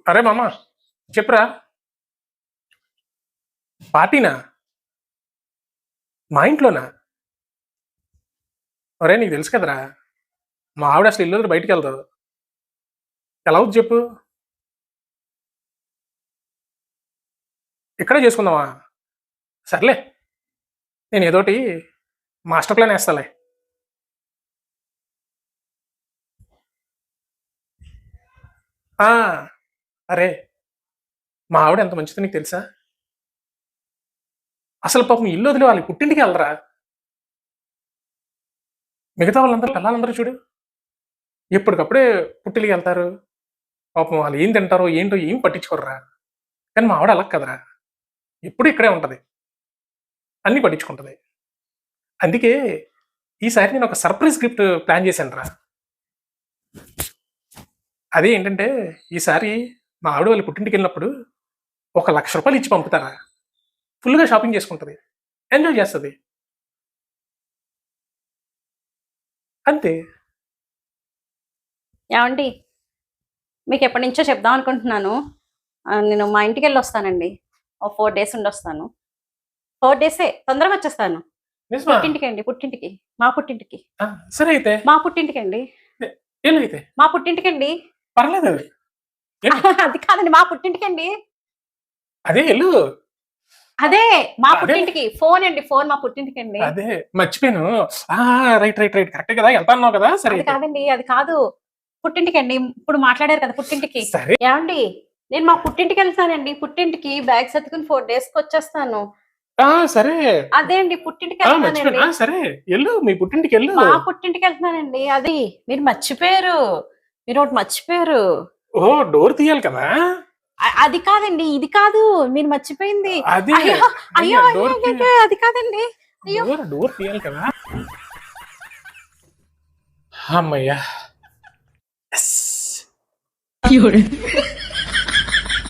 అరే మామ, చెప్పురా. పార్టీనా? మా ఇంట్లోనా? అరే నీకు తెలుసు కదరా, మా ఆవిడ అసలు ఇల్లు వదిలి బయటికి వెళ్తావు. ఎలా అవుద్ది చెప్పు? ఇక్కడే చేసుకుందామా? సర్లే, నేను ఏదోటి మాస్టర్ ప్లాన్ వేస్తాలే. ఆ, అరే మా ఆవిడ ఎంత మంచిదో నీకు తెలుసా? అసలు పాపం ఇల్లు వదిలి వాళ్ళ పుట్టింటికి వెళ్ళరా. మిగతా వాళ్ళందరూ పిల్లలందరూ చూడు, ఎప్పటికప్పుడే పుట్టిల్లికి వెళ్తారు. పాపం వాళ్ళు ఏం తింటారో ఏంటో ఏం పట్టించుకోర్రా. కానీ మా ఆవిడ అలా కదరా, ఎప్పుడు ఇక్కడే ఉంటది, అన్ని పట్టించుకుంటది. అందుకే ఈసారి నేను ఒక సర్ప్రైజ్ గిఫ్ట్ ప్లాన్ చేశాను రా. అదే ఏంటంటే, ఈసారి మా ఆవిడ వాళ్ళ పుట్టింటికి వెళ్ళినప్పుడు ఒక ₹1,00,000 ఇచ్చి పంపుతారా. ఫుల్గా షాపింగ్ చేసుకుంటది, ఎంజాయ్ చేస్తుంది, అంతే. ఏమండి, మీకు ఎప్పటి నుంచో చెప్దాం అనుకుంటున్నాను. నేను మా ఇంటికి వెళ్ళి వస్తానండి. ఓ 4 డేస్ ఉండొస్తాను. 4 డేసే, తొందరగా వచ్చేస్తాను. నిజమా? పుట్టింటికి అండి, పుట్టింటికి, మా పుట్టింటికి. సరే అయితే, మా పుట్టింటికి అండి, వెళ్ళు అయితే, మా పుట్టింటికి అండి. పర్లేదు అది. వెళ్ళు. అది కాదండి, మా పుట్టింటికి అండి. అదే వెళ్ళు. అదే మా అదే. పుట్టింటికి. ఫోన్ అండి, ఫోన్ మా పుట్టింటికి అండి. అదే మర్చిపోయాను. రైట్ రైట్ రైట్, కరెక్ట్ కదా, వెళ్తా అన్నావు కదా. సరే అది అయితే. కాదండి, అది కాదు. పుట్టింటికి అండి, ఇప్పుడు మాట్లాడారు కదా పుట్టింటికి. సరే. ఏమండి, నేను మా పుట్టింటికి వెళ్తానండి. పుట్టింటికి బ్యాగ్ సర్దుకుని 4 డేస్కి వచ్చేస్తాను. సరే. అదే అండి, పుట్టింటికి మర్చిపోయాను. వెళ్తానండి. సరే వెళ్ళు, మీ పుట్టింటికి వెళ్ళు. మా పుట్టింటికి వెళ్తున్నానండి. అది మీరు మర్చిపోయారు. మీరు ఒకటి మర్చిపోయారు. ఓ, డోర్ తీయాలి కదా. అది కాదండి, ఇది కాదు మీరు మర్చిపోయింది. అదే. అయ్యో అయ్యో డోర్ అయ్యో, అయ్యో, అది కాదండి. అయ్యో, డోర్ తీయాలి కదా. అమ్మయ్యా. Yes.